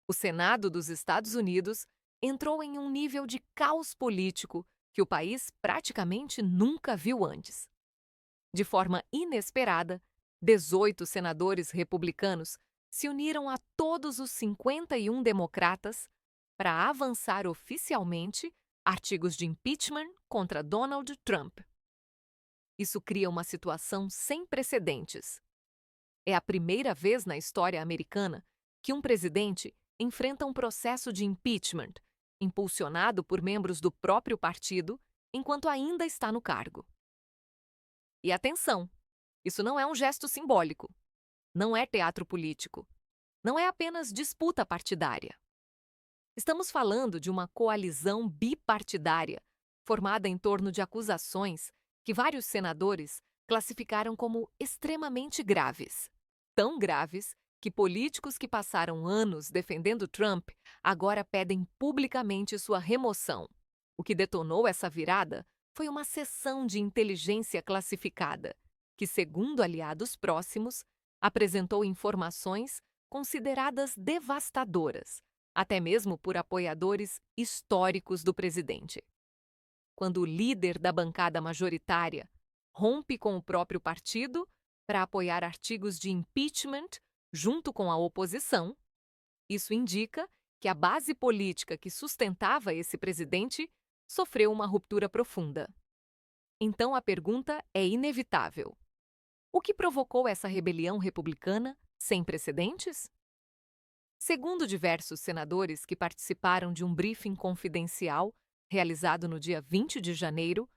O Senado dos Estados Unidos entrou em um nível de caos político que o país praticamente nunca viu antes. De forma inesperada, 18 senadores republicanos se uniram a todos os 51 democratas para avançar oficialmente artigos de impeachment contra Donald Trump. Isso cria uma situação sem precedentes. É a primeira vez na história americana que um presidente enfrenta um processo de impeachment, impulsionado por membros do próprio partido, enquanto ainda está no cargo. E atenção, isso não é um gesto simbólico, não é teatro político, não é apenas disputa partidária. Estamos falando de uma coalizão bipartidária, formada em torno de acusações que vários senadores classificaram como extremamente graves. Tão graves que políticos que passaram anos defendendo Trump agora pedem publicamente sua remoção. O que detonou essa virada foi uma sessão de inteligência classificada, que, segundo aliados próximos, apresentou informações consideradas devastadoras, até mesmo por apoiadores históricos do presidente. Quando o líder da bancada majoritária rompe com o próprio partido para apoiar artigos de impeachment junto com a oposição, isso indica que a base política que sustentava esse presidente sofreu uma ruptura profunda. Então a pergunta é inevitável: o que provocou essa rebelião republicana sem precedentes? Segundo diversos senadores que participaram de um briefing confidencial realizado no dia 20 de janeiro,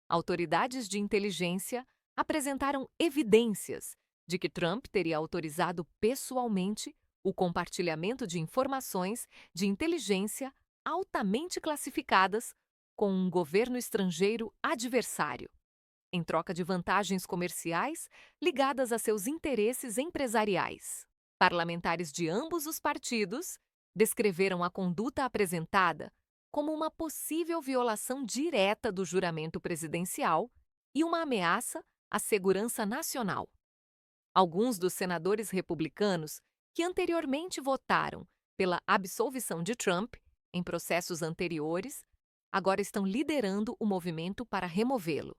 autoridades de inteligência apresentaram evidências de que Trump teria autorizado pessoalmente o compartilhamento de informações de inteligência altamente classificadas com um governo estrangeiro adversário, em troca de vantagens comerciais ligadas a seus interesses empresariais. Parlamentares de ambos os partidos descreveram a conduta apresentada como uma possível violação direta do juramento presidencial e uma ameaça à segurança nacional. Alguns dos senadores republicanos que anteriormente votaram pela absolvição de Trump em processos anteriores agora estão liderando o movimento para removê-lo.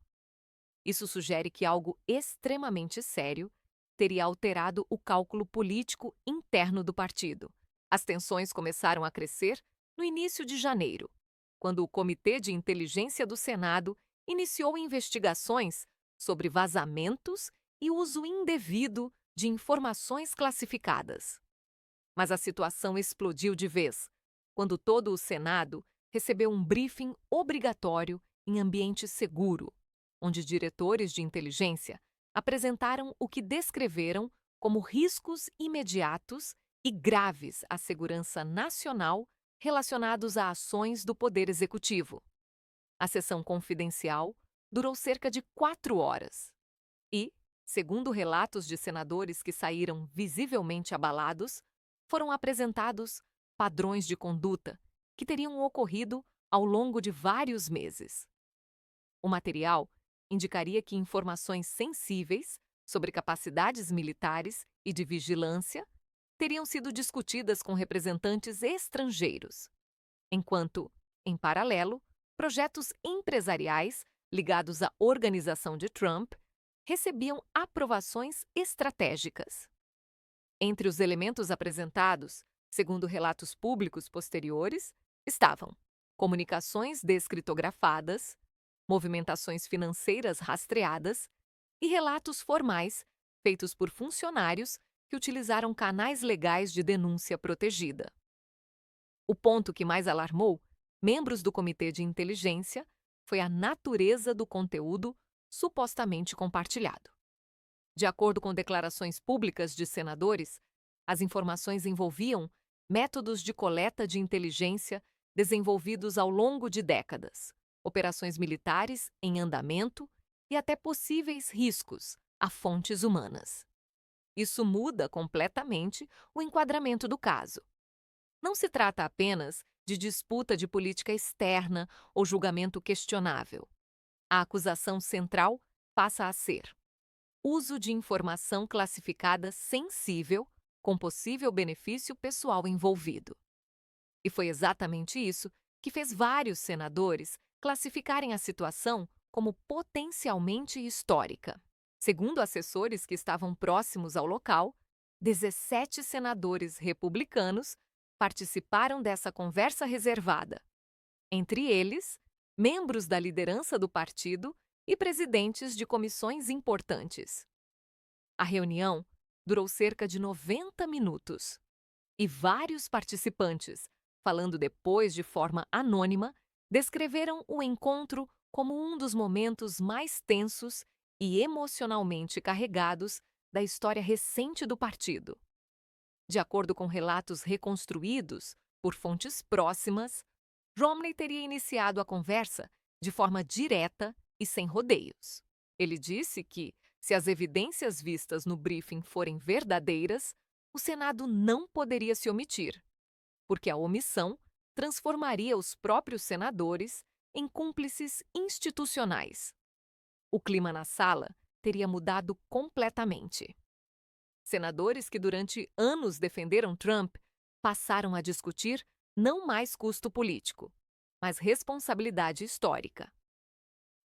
Isso sugere que algo extremamente sério teria alterado o cálculo político interno do partido. As tensões começaram a crescer no início de janeiro, quando o Comitê de Inteligência do Senado iniciou investigações sobre vazamentos e uso indevido de informações classificadas. Mas a situação explodiu de vez, quando todo o Senado recebeu um briefing obrigatório em ambiente seguro, onde diretores de inteligência apresentaram o que descreveram como riscos imediatos e graves à segurança nacional relacionados a ações do Poder Executivo. A sessão confidencial durou cerca de 4 horas e, segundo relatos de senadores que saíram visivelmente abalados, foram apresentados padrões de conduta que teriam ocorrido ao longo de vários meses. O material indicaria que informações sensíveis sobre capacidades militares e de vigilância teriam sido discutidas com representantes estrangeiros, enquanto, em paralelo, projetos empresariais ligados à organização de Trump recebiam aprovações estratégicas. Entre os elementos apresentados, segundo relatos públicos posteriores, estavam comunicações descriptografadas, movimentações financeiras rastreadas e relatos formais feitos por funcionários que utilizaram canais legais de denúncia protegida. O ponto que mais alarmou membros do Comitê de Inteligência foi a natureza do conteúdo supostamente compartilhado. De acordo com declarações públicas de senadores, as informações envolviam métodos de coleta de inteligência desenvolvidos ao longo de décadas, operações militares em andamento e até possíveis riscos a fontes humanas. Isso muda completamente o enquadramento do caso. Não se trata apenas de disputa de política externa ou julgamento questionável. A acusação central passa a ser uso de informação classificada sensível com possível benefício pessoal envolvido. E foi exatamente isso que fez vários senadores classificarem a situação como potencialmente histórica. Segundo assessores que estavam próximos ao local, 17 senadores republicanos participaram dessa conversa reservada. Entre eles, membros da liderança do partido e presidentes de comissões importantes. A reunião durou cerca de 90 minutos e vários participantes, falando depois de forma anônima, descreveram o encontro como um dos momentos mais tensos e emocionalmente carregados da história recente do partido. De acordo com relatos reconstruídos por fontes próximas, Romney teria iniciado a conversa de forma direta e sem rodeios. Ele disse que, se as evidências vistas no briefing forem verdadeiras, o Senado não poderia se omitir, porque a omissão transformaria os próprios senadores em cúmplices institucionais. O clima na sala teria mudado completamente. Senadores que durante anos defenderam Trump passaram a discutir não mais custo político, mas responsabilidade histórica.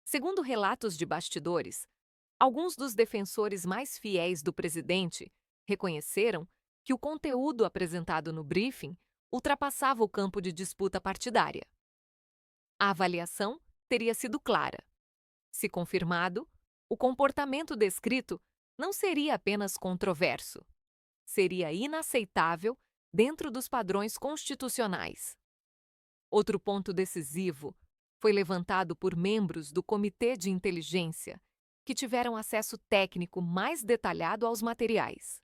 Segundo relatos de bastidores, alguns dos defensores mais fiéis do presidente reconheceram que o conteúdo apresentado no briefing ultrapassava o campo de disputa partidária. A avaliação teria sido clara. Se confirmado, o comportamento descrito não seria apenas controverso, seria inaceitável dentro dos padrões constitucionais. Outro ponto decisivo foi levantado por membros do Comitê de Inteligência, que tiveram acesso técnico mais detalhado aos materiais.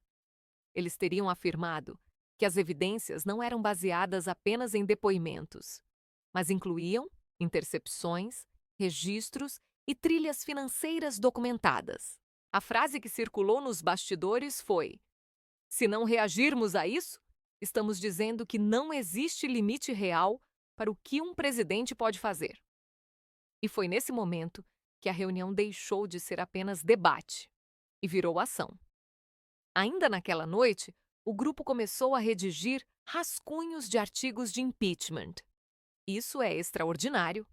Eles teriam afirmado que as evidências não eram baseadas apenas em depoimentos, mas incluíam intercepções, registros e trilhas financeiras documentadas. A frase que circulou nos bastidores foi: "Se não reagirmos a isso, estamos dizendo que não existe limite real para o que um presidente pode fazer." E foi nesse momento que a reunião deixou de ser apenas debate e virou ação. Ainda naquela noite, o grupo começou a redigir rascunhos de artigos de impeachment. Isso é extraordinário.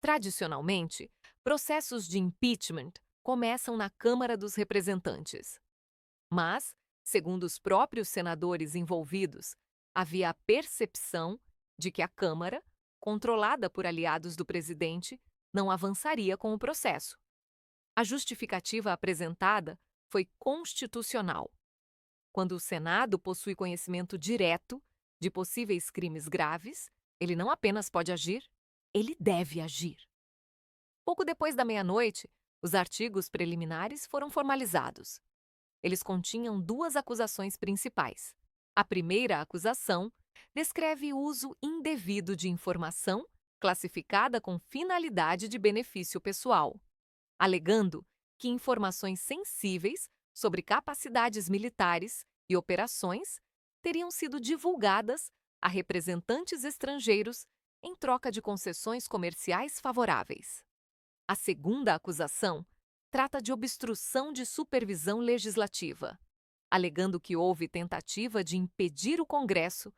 Tradicionalmente, processos de impeachment começam na Câmara dos Representantes. Mas, segundo os próprios senadores envolvidos, havia a percepção de que a Câmara, controlada por aliados do presidente, não avançaria com o processo. A justificativa apresentada foi constitucional. Quando o Senado possui conhecimento direto de possíveis crimes graves, ele não apenas pode agir, ele deve agir. Pouco depois da meia-noite, os artigos preliminares foram formalizados. Eles continham duas acusações principais. A primeira acusação descreve o uso indevido de informação classificada com finalidade de benefício pessoal, alegando que informações sensíveis sobre capacidades militares e operações teriam sido divulgadas a representantes estrangeiros em troca de concessões comerciais favoráveis. A segunda acusação trata de obstrução de supervisão legislativa, alegando que houve tentativa de impedir o Congresso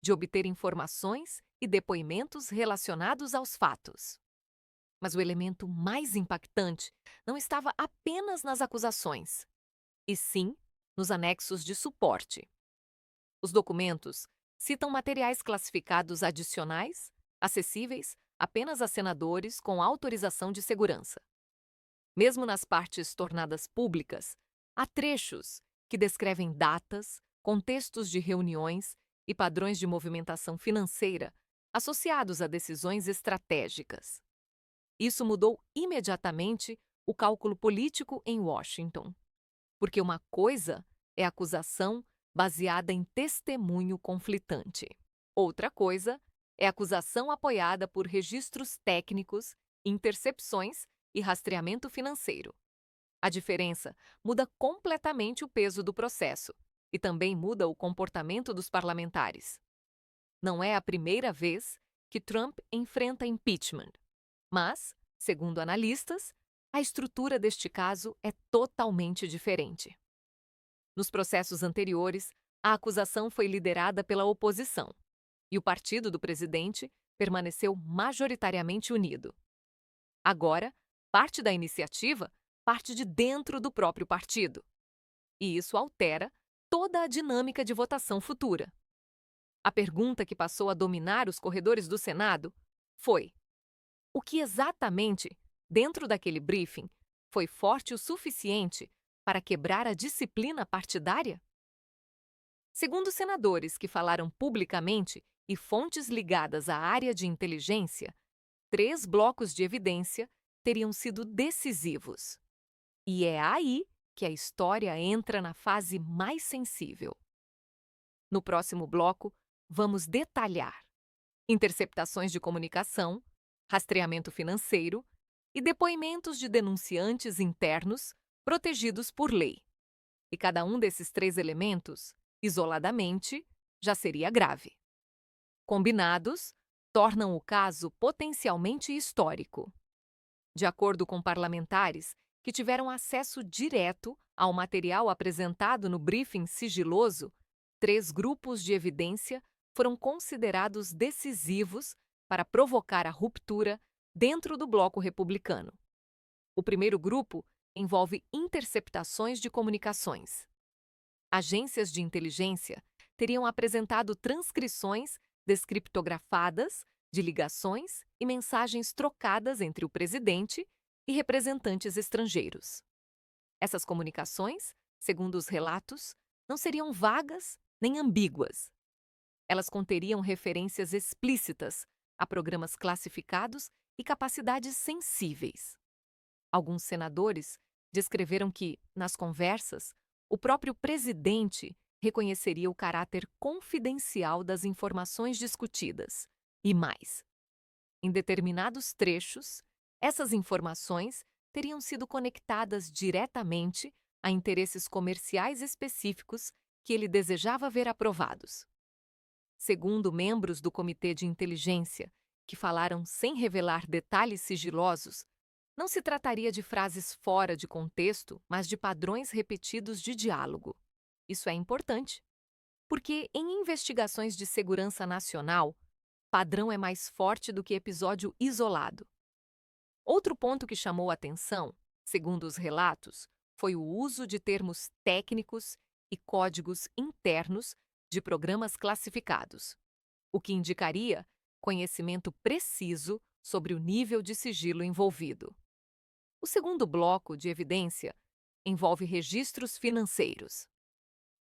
de obter informações e depoimentos relacionados aos fatos. Mas o elemento mais impactante não estava apenas nas acusações, e sim nos anexos de suporte. Os documentos citam materiais classificados adicionais, acessíveis apenas a senadores com autorização de segurança. Mesmo nas partes tornadas públicas, há trechos que descrevem datas, contextos de reuniões e padrões de movimentação financeira associados a decisões estratégicas. Isso mudou imediatamente o cálculo político em Washington, porque uma coisa é acusação baseada em testemunho conflitante. Outra coisa é acusação apoiada por registros técnicos, intercepções e rastreamento financeiro. A diferença muda completamente o peso do processo e também muda o comportamento dos parlamentares. Não é a primeira vez que Trump enfrenta impeachment, mas, segundo analistas, a estrutura deste caso é totalmente diferente. Nos processos anteriores, a acusação foi liderada pela oposição, e o partido do presidente permaneceu majoritariamente unido. Agora, parte da iniciativa parte de dentro do próprio partido. E isso altera toda a dinâmica de votação futura. A pergunta que passou a dominar os corredores do Senado foi: o que exatamente, dentro daquele briefing, foi forte o suficiente para quebrar a disciplina partidária? Segundo senadores que falaram publicamente e fontes ligadas à área de inteligência, 3 blocos de evidência teriam sido decisivos. E é aí que a história entra na fase mais sensível. No próximo bloco, vamos detalhar interceptações de comunicação, rastreamento financeiro e depoimentos de denunciantes internos protegidos por lei. E cada um desses 3 elementos, isoladamente, já seria grave. Combinados, tornam o caso potencialmente histórico. De acordo com parlamentares que tiveram acesso direto ao material apresentado no briefing sigiloso, 3 grupos de evidência foram considerados decisivos para provocar a ruptura dentro do bloco republicano. O primeiro grupo envolve interceptações de comunicações. Agências de inteligência teriam apresentado transcrições descriptografadas de ligações e mensagens trocadas entre o presidente e representantes estrangeiros. Essas comunicações, segundo os relatos, não seriam vagas nem ambíguas. Elas conteriam referências explícitas a programas classificados e capacidades sensíveis. Alguns senadores descreveram que, nas conversas, o próprio presidente reconheceria o caráter confidencial das informações discutidas. E mais, em determinados trechos, essas informações teriam sido conectadas diretamente a interesses comerciais específicos que ele desejava ver aprovados. Segundo membros do Comitê de Inteligência, que falaram sem revelar detalhes sigilosos, não se trataria de frases fora de contexto, mas de padrões repetidos de diálogo. Isso é importante, porque em investigações de segurança nacional, padrão é mais forte do que episódio isolado. Outro ponto que chamou a atenção, segundo os relatos, foi o uso de termos técnicos e códigos internos de programas classificados, o que indicaria conhecimento preciso sobre o nível de sigilo envolvido. O segundo bloco de evidência envolve registros financeiros.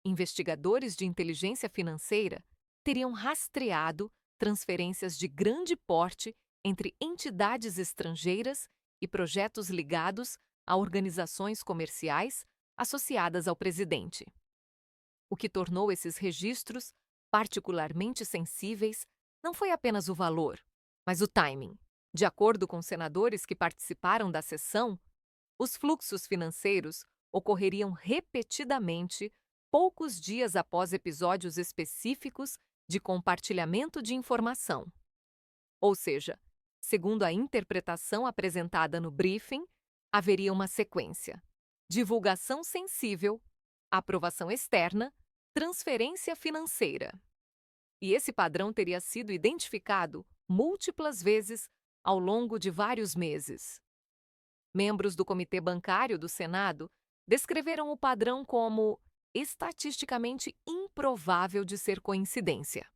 Investigadores de inteligência financeira teriam rastreado transferências de grande porte entre entidades estrangeiras e projetos ligados a organizações comerciais associadas ao presidente. O que tornou esses registros particularmente sensíveis não foi apenas o valor, mas o timing. De acordo com senadores que participaram da sessão, os fluxos financeiros ocorreriam repetidamente poucos dias após episódios específicos de compartilhamento de informação. Ou seja, segundo a interpretação apresentada no briefing, haveria uma sequência: divulgação sensível, aprovação externa, transferência financeira. E esse padrão teria sido identificado múltiplas vezes ao longo de vários meses. Membros do Comitê Bancário do Senado descreveram o padrão como estatisticamente improvável de ser coincidência.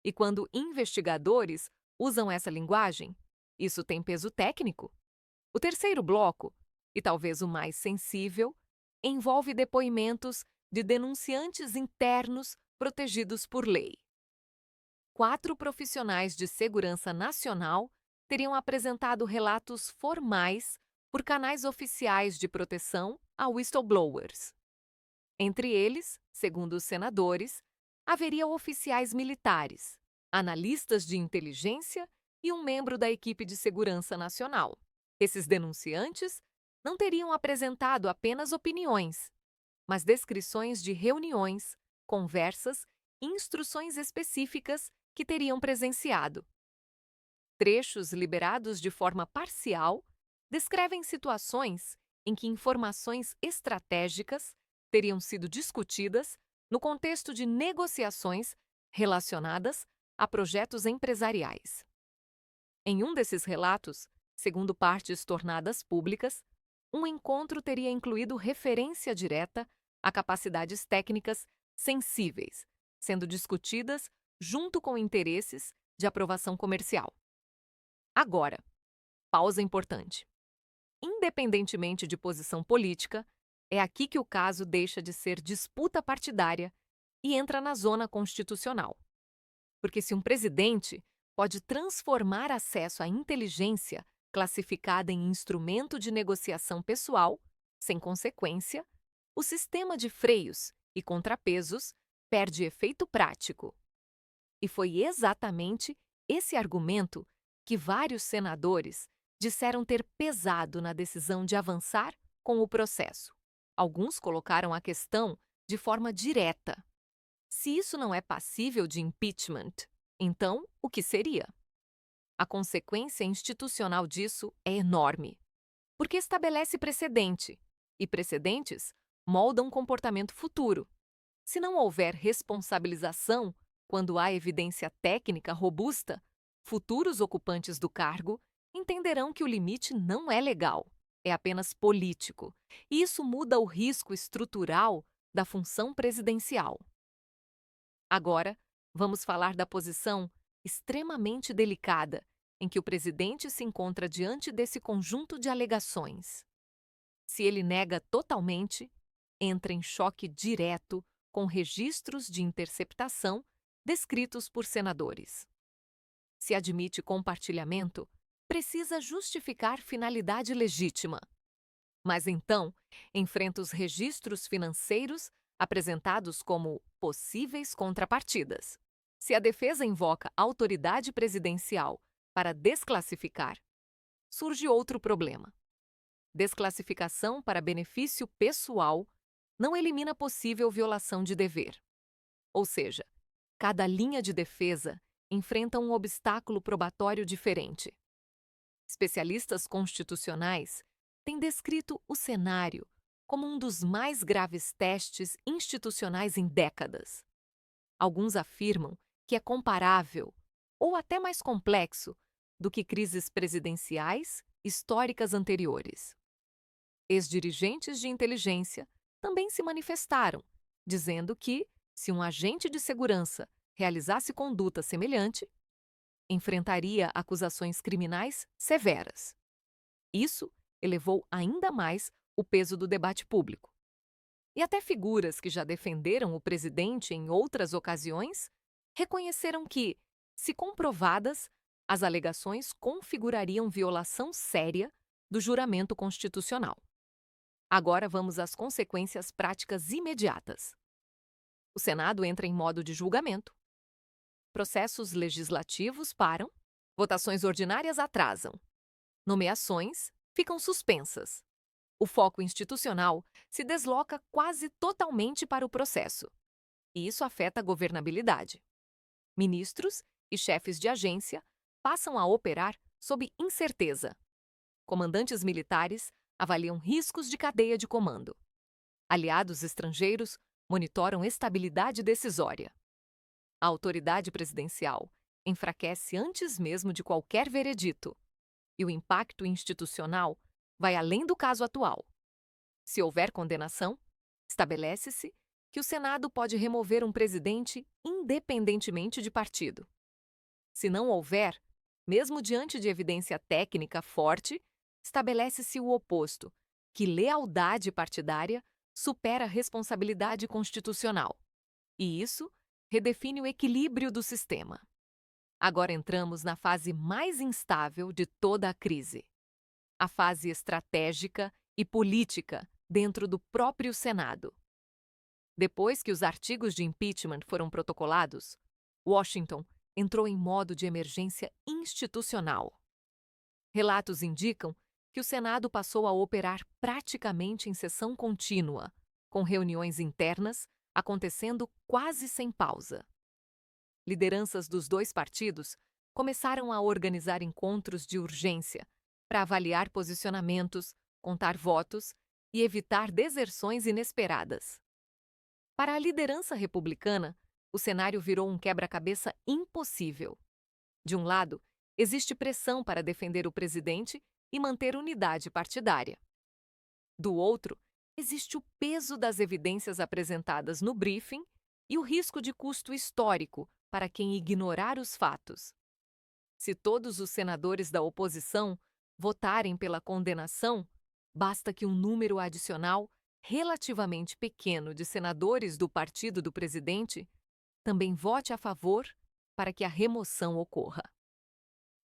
E quando investigadores usam essa linguagem, isso tem peso técnico. O terceiro bloco, e talvez o mais sensível, envolve depoimentos de denunciantes internos protegidos por lei. 4 profissionais de segurança nacional teriam apresentado relatos formais por canais oficiais de proteção a whistleblowers. Entre eles, segundo os senadores, haveria oficiais militares, analistas de inteligência e um membro da equipe de segurança nacional. Esses denunciantes não teriam apresentado apenas opiniões, mas descrições de reuniões, conversas e instruções específicas que teriam presenciado. Trechos liberados de forma parcial descrevem situações em que informações estratégicas teriam sido discutidas no contexto de negociações relacionadas a projetos empresariais. Em um desses relatos, segundo partes tornadas públicas, um encontro teria incluído referência direta a capacidades técnicas sensíveis, sendo discutidas junto com interesses de aprovação comercial. Agora, pausa importante. Independentemente de posição política, é aqui que o caso deixa de ser disputa partidária e entra na zona constitucional. Porque se um presidente pode transformar acesso à inteligência classificada em instrumento de negociação pessoal, sem consequência, o sistema de freios e contrapesos perde efeito prático. E foi exatamente esse argumento que vários senadores disseram ter pesado na decisão de avançar com o processo. Alguns colocaram a questão de forma direta. Se isso não é passível de impeachment, então o que seria? A consequência institucional disso é enorme, porque estabelece precedente, e precedentes moldam comportamento futuro. Se não houver responsabilização quando há evidência técnica robusta, futuros ocupantes do cargo entenderão que o limite não é legal, é apenas político, e isso muda o risco estrutural da função presidencial. Agora, vamos falar da posição extremamente delicada em que o presidente se encontra diante desse conjunto de alegações. Se ele nega totalmente, entra em choque direto com registros de interceptação descritos por senadores. Se admite compartilhamento, precisa justificar finalidade legítima. Mas então, enfrenta os registros financeiros apresentados como possíveis contrapartidas. Se a defesa invoca autoridade presidencial para desclassificar, surge outro problema. Desclassificação para benefício pessoal não elimina possível violação de dever. Ou seja, cada linha de defesa enfrenta um obstáculo probatório diferente. Especialistas constitucionais têm descrito o cenário como um dos mais graves testes institucionais em décadas. Alguns afirmam que é comparável, ou até mais complexo, do que crises presidenciais históricas anteriores. Ex-dirigentes de inteligência também se manifestaram, dizendo que, se um agente de segurança realizasse conduta semelhante, enfrentaria acusações criminais severas. Isso elevou ainda mais o peso do debate público. E até figuras que já defenderam o presidente em outras ocasiões reconheceram que, se comprovadas, as alegações configurariam violação séria do juramento constitucional. Agora vamos às consequências práticas imediatas. O Senado entra em modo de julgamento. Processos legislativos param, votações ordinárias atrasam. Nomeações ficam suspensas. O foco institucional se desloca quase totalmente para o processo. E isso afeta a governabilidade. Ministros e chefes de agência passam a operar sob incerteza. Comandantes militares avaliam riscos de cadeia de comando. Aliados estrangeiros monitoram estabilidade decisória. A autoridade presidencial enfraquece antes mesmo de qualquer veredito, e o impacto institucional vai além do caso atual. Se houver condenação, estabelece-se que o Senado pode remover um presidente independentemente de partido. Se não houver, mesmo diante de evidência técnica forte, estabelece-se o oposto, que lealdade partidária supera a responsabilidade constitucional. E isso redefine o equilíbrio do sistema. Agora entramos na fase mais instável de toda a crise. A fase estratégica e política dentro do próprio Senado. Depois que os artigos de impeachment foram protocolados, Washington entrou em modo de emergência institucional. Relatos indicam que o Senado passou a operar praticamente em sessão contínua, com reuniões internas acontecendo quase sem pausa. Lideranças dos dois partidos começaram a organizar encontros de urgência para avaliar posicionamentos, contar votos e evitar deserções inesperadas. Para a liderança republicana, o cenário virou um quebra-cabeça impossível. De um lado, existe pressão para defender o presidente e manter unidade partidária. Do outro, existe o peso das evidências apresentadas no briefing e o risco de custo histórico para quem ignorar os fatos. Se todos os senadores da oposição votarem pela condenação, basta que um número adicional relativamente pequeno de senadores do partido do presidente também vote a favor para que a remoção ocorra.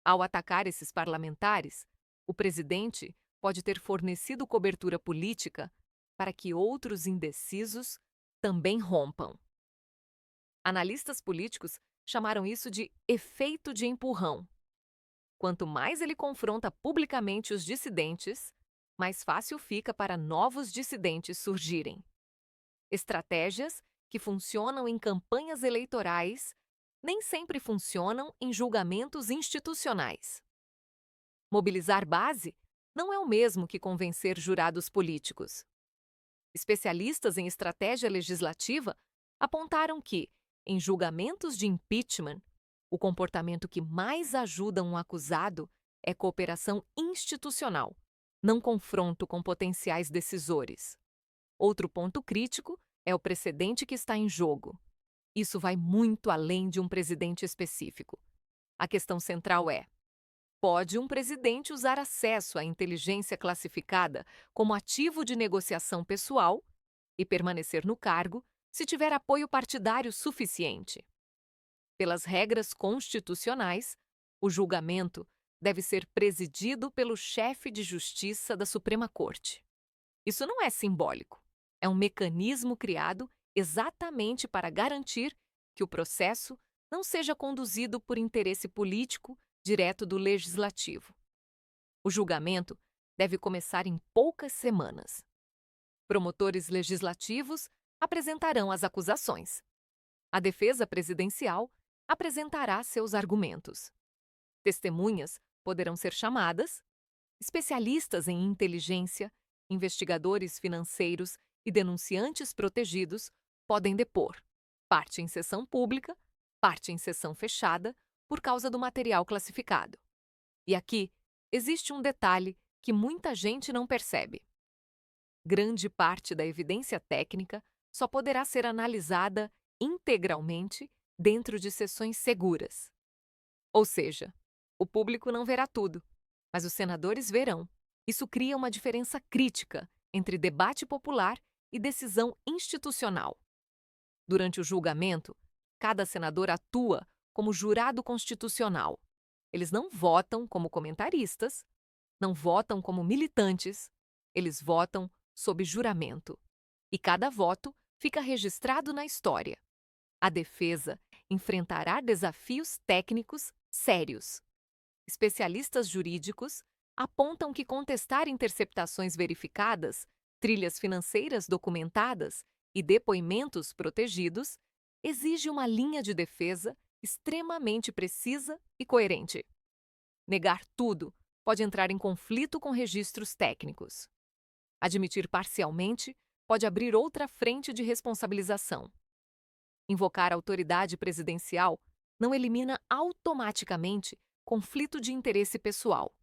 Ao atacar esses parlamentares, o presidente pode ter fornecido cobertura política para que outros indecisos também rompam. Analistas políticos chamaram isso de efeito de empurrão. Quanto mais ele confronta publicamente os dissidentes, mais fácil fica para novos dissidentes surgirem. Estratégias que funcionam em campanhas eleitorais nem sempre funcionam em julgamentos institucionais. Mobilizar base não é o mesmo que convencer jurados políticos. Especialistas em estratégia legislativa apontaram que, em julgamentos de impeachment, o comportamento que mais ajuda um acusado é cooperação institucional, não confronto com potenciais decisores. Outro ponto crítico é o precedente que está em jogo. Isso vai muito além de um presidente específico. A questão central é: pode um presidente usar acesso à inteligência classificada como ativo de negociação pessoal e permanecer no cargo se tiver apoio partidário suficiente? Pelas regras constitucionais, o julgamento deve ser presidido pelo chefe de justiça da Suprema Corte. Isso não é simbólico. É um mecanismo criado exatamente para garantir que o processo não seja conduzido por interesse político direto do legislativo. O julgamento deve começar em poucas semanas. Promotores legislativos apresentarão as acusações. A defesa presidencial apresentará seus argumentos. Testemunhas poderão ser chamadas, especialistas em inteligência, investigadores financeiros e denunciantes protegidos podem depor, parte em sessão pública, parte em sessão fechada, por causa do material classificado. E aqui existe um detalhe que muita gente não percebe. Grande parte da evidência técnica só poderá ser analisada integralmente dentro de sessões seguras. Ou seja, o público não verá tudo, mas os senadores verão. Isso cria uma diferença crítica entre debate popular e decisão institucional. Durante o julgamento, cada senador atua como jurado constitucional. Eles não votam como comentaristas, não votam como militantes, eles votam sob juramento. E cada voto fica registrado na história. A defesa enfrentará desafios técnicos sérios. Especialistas jurídicos apontam que contestar interceptações verificadas, trilhas financeiras documentadas e depoimentos protegidos exige uma linha de defesa extremamente precisa e coerente. Negar tudo pode entrar em conflito com registros técnicos. Admitir parcialmente pode abrir outra frente de responsabilização. Invocar a autoridade presidencial não elimina automaticamente conflito de interesse pessoal.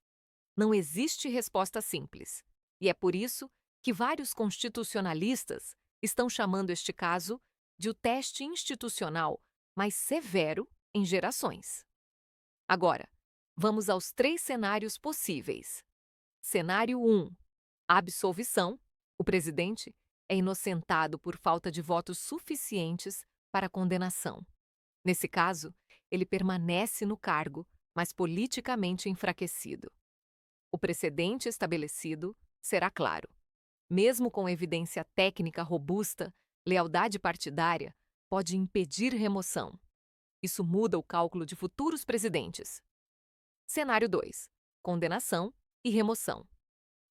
Não existe resposta simples, e é por isso que vários constitucionalistas estão chamando este caso de o teste institucional mais severo em gerações. Agora, vamos aos 3 cenários possíveis. Cenário 1. Absolvição. O presidente é inocentado por falta de votos suficientes para condenação. Nesse caso, ele permanece no cargo, mas politicamente enfraquecido. O precedente estabelecido será claro. Mesmo com evidência técnica robusta, lealdade partidária pode impedir remoção. Isso muda o cálculo de futuros presidentes. Cenário 2. Condenação e remoção.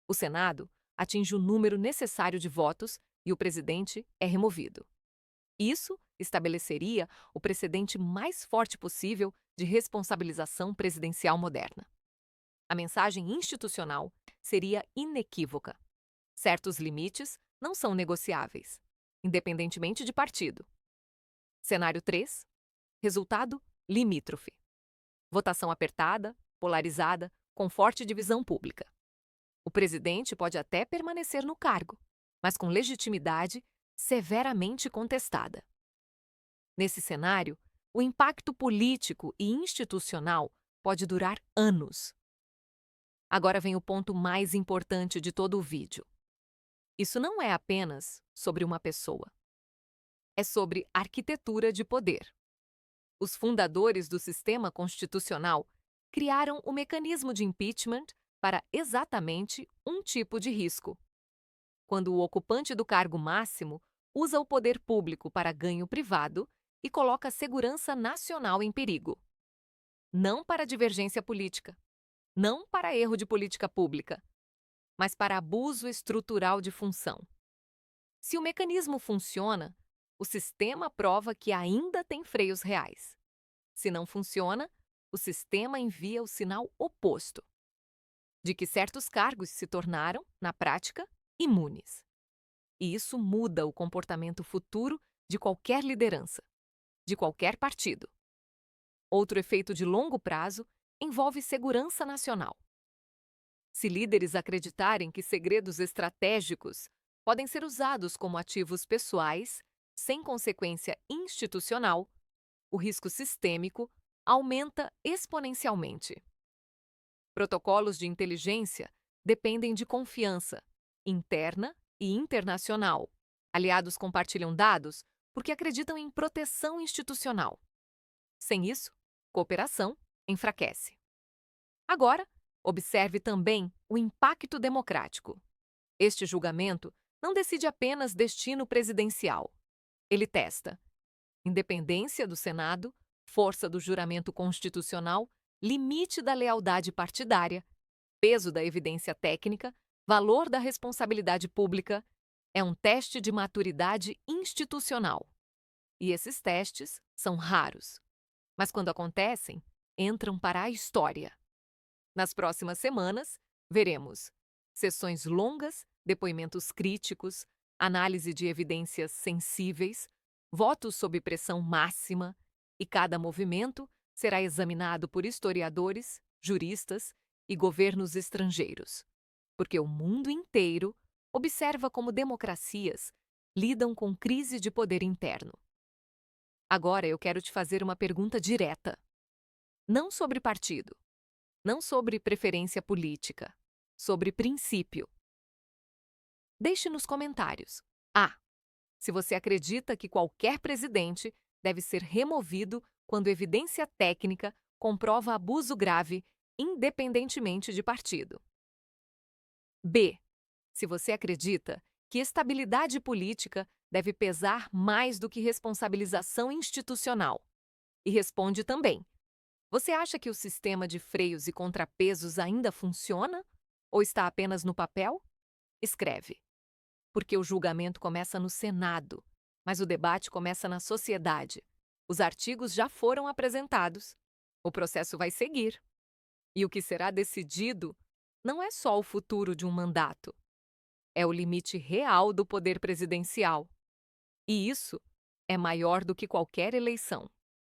O Senado atinge o número necessário de votos e o presidente é removido. Isso estabeleceria o precedente mais forte possível de responsabilização presidencial moderna. A mensagem institucional seria inequívoca. Certos limites não são negociáveis, independentemente de partido. Cenário 3. Resultado limítrofe. Votação apertada, polarizada, com forte divisão pública. O presidente pode até permanecer no cargo, mas com legitimidade severamente contestada. Nesse cenário, o impacto político e institucional pode durar anos. Agora vem o ponto mais importante de todo o vídeo. Isso não é apenas sobre uma pessoa. É sobre arquitetura de poder. Os fundadores do sistema constitucional criaram o mecanismo de impeachment para exatamente um tipo de risco. Quando o ocupante do cargo máximo usa o poder público para ganho privado e coloca a segurança nacional em perigo. Não para divergência política, não para erro de política pública, mas para abuso estrutural de função. Se o mecanismo funciona, o sistema prova que ainda tem freios reais. Se não funciona, o sistema envia o sinal oposto, de que certos cargos se tornaram, na prática, imunes. E isso muda o comportamento futuro de qualquer liderança, de qualquer partido. Outro efeito de longo prazo envolve segurança nacional. Se líderes acreditarem que segredos estratégicos podem ser usados como ativos pessoais, sem consequência institucional, o risco sistêmico aumenta exponencialmente. Protocolos de inteligência dependem de confiança, interna e internacional. Aliados compartilham dados porque acreditam em proteção institucional. Sem isso, cooperação enfraquece. Agora, observe também o impacto democrático. Este julgamento não decide apenas destino presidencial. Ele testa independência do Senado, força do juramento constitucional, limite da lealdade partidária, peso da evidência técnica, valor da responsabilidade pública. É um teste de maturidade institucional. E esses testes são raros. Mas quando acontecem, entram para a história. Nas próximas semanas, veremos sessões longas, depoimentos críticos, análise de evidências sensíveis, votos sob pressão máxima, e cada movimento será examinado por historiadores, juristas e governos estrangeiros, porque o mundo inteiro observa como democracias lidam com crise de poder interno. Agora eu quero te fazer uma pergunta direta. Não sobre partido, não sobre preferência política, sobre princípio. Deixe nos comentários. A. Se você acredita que qualquer presidente deve ser removido quando evidência técnica comprova abuso grave, independentemente de partido. B. Se você acredita que estabilidade política deve pesar mais do que responsabilização institucional. E responde também: você acha que o sistema de freios e contrapesos ainda funciona? Ou está apenas no papel? Escreve. Porque o julgamento começa no Senado, mas o debate começa na sociedade. Os artigos já foram apresentados. O processo vai seguir. E o que será decidido não é só o futuro de um mandato. É o limite real do poder presidencial. E isso é maior do que qualquer eleição.